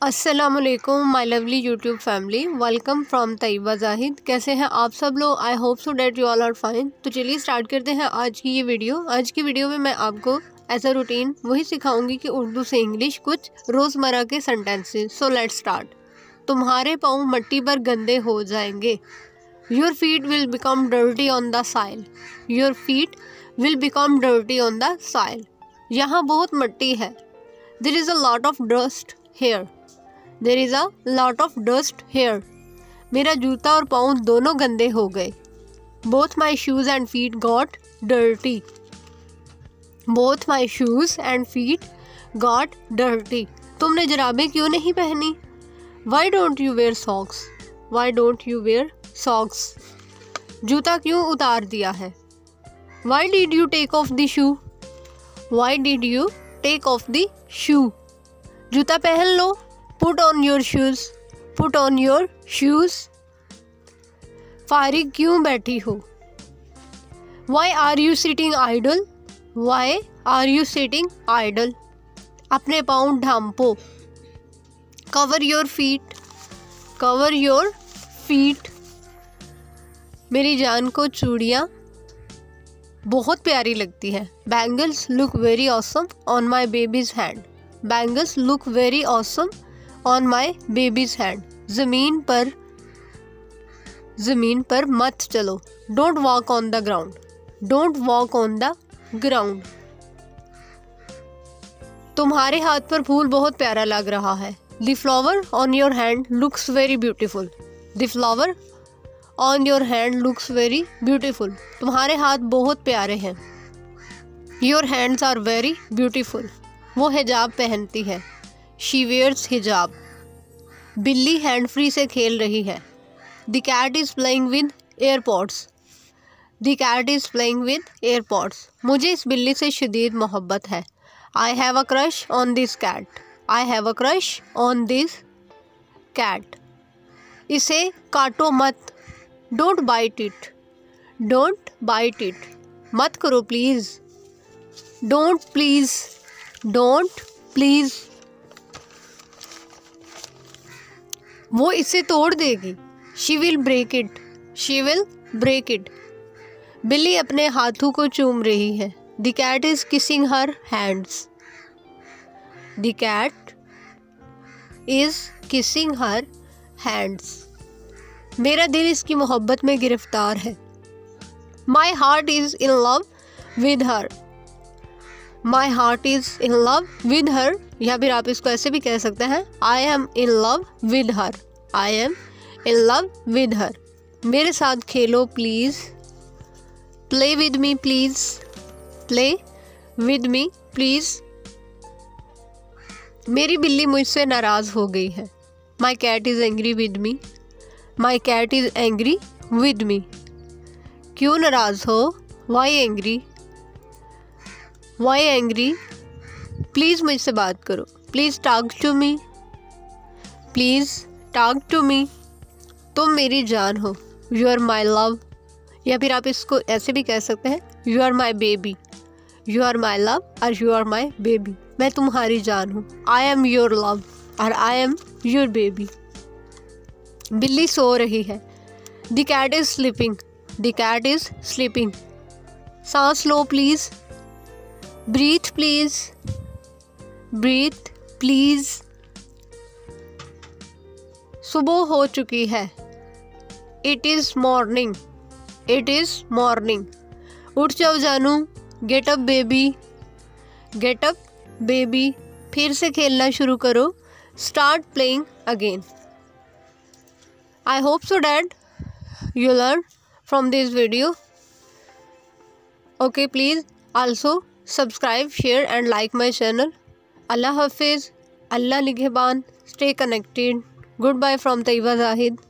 अस्सलामुअलैकुम my lovely YouTube family, welcome from Taiba Zahid. कैसे हैं आप सब लोग? I hope so that you all are fine. तो चलिए स्टार्ट करते हैं आज की ये वीडियो। आज की वीडियो में मैं आपको एज अ रूटीन वही सिखाऊंगी कि उर्दू से इंग्लिश कुछ रोज़मर्रा के सेंटेंसेस। So let's start. तुम्हारे पाँव मट्टी पर गंदे हो जाएंगे। Your feet will become dirty on the soil. Your feet will become dirty on the soil. यहाँ बहुत मट्टी है। There is a lot of dust here. There is a lot of dust here. मेरा जूता और पाँव दोनों गंदे हो गए। Both my shoes and feet got dirty. Both my shoes and feet got dirty. तुमने जुराबें क्यों नहीं पहनी? Why don't you wear socks? Why don't you wear socks? जूता क्यों उतार दिया है? Why did you take off the shoe? Why did you take off the shoe? जूता पहन लो। Put on your shoes. Put on your shoes. फारिग क्यों बैठी हो? Why are you sitting idle? Why are you sitting idle? अपने पाँव ढांपो। Cover your feet. Cover your feet. मेरी जान को चूड़ियाँ बहुत प्यारी लगती है। Bangles look very awesome on my baby's hand. Bangles look very awesome on my baby's hand. ज़मीन पर मत चलो। Don't walk on the ground. Don't walk on the ground. तुम्हारे हाथ पर फूल बहुत प्यारा लग रहा है। The flower on your hand looks very beautiful. The flower on your hand looks very beautiful. तुम्हारे हाथ बहुत प्यारे हैं। Your hands are very beautiful. वो हिजाब पहनती है। She wears hijab. बिल्ली हैंड फ्री से खेल रही है। The cat is playing with AirPods. The cat is playing with AirPods. मुझे इस बिल्ली से शदीद मोहब्बत है। I have a crush on this cat. I have a crush on this cat. इसे काटो मत। Don't bite it. Don't bite it. मत करो please. Don't please. Don't please. वो इसे तोड़ देगी। She will break it. She will break it. बिल्ली अपने हाथों को चूम रही है। The cat is kissing her hands. The cat is kissing her hands. मेरा दिल इसकी मोहब्बत में गिरफ्तार है। My heart is in love with her. My heart is in love with her. या फिर आप इसको ऐसे भी कह सकते हैं I am in love with her. I am in love with her. मेरे साथ खेलो please. Play with me please. Play with me please. मेरी बिल्ली मुझसे नाराज़ हो गई है। My cat is angry with me. My cat is angry with me. क्यों नाराज़ हो? Why angry? Why angry? Please मुझसे बात करो। Please talk to me. Please talk to me. तुम मेरी जान हो। You are my love. या फिर आप इसको ऐसे भी कह सकते हैं you are my baby. You are my love और यू आर माई बेबी। मैं तुम्हारी जान हूँ। आई एम योर लव और आई एम योर बेबी। बिल्ली सो रही है। The cat is sleeping. The cat is sleeping. सांस लो please. Breathe please. Breathe please. सुबह हो चुकी है। It is morning. It is morning. उठ जाओ जानू। Get up baby. Get up baby. फिर से खेलना शुरू करो। Start playing again. I hope so that you learn from this video. Okay, please also subscribe, share and like my channel. Allah Hafiz. Allah Nighban. Stay connected. Goodbye from Taiba Zahid.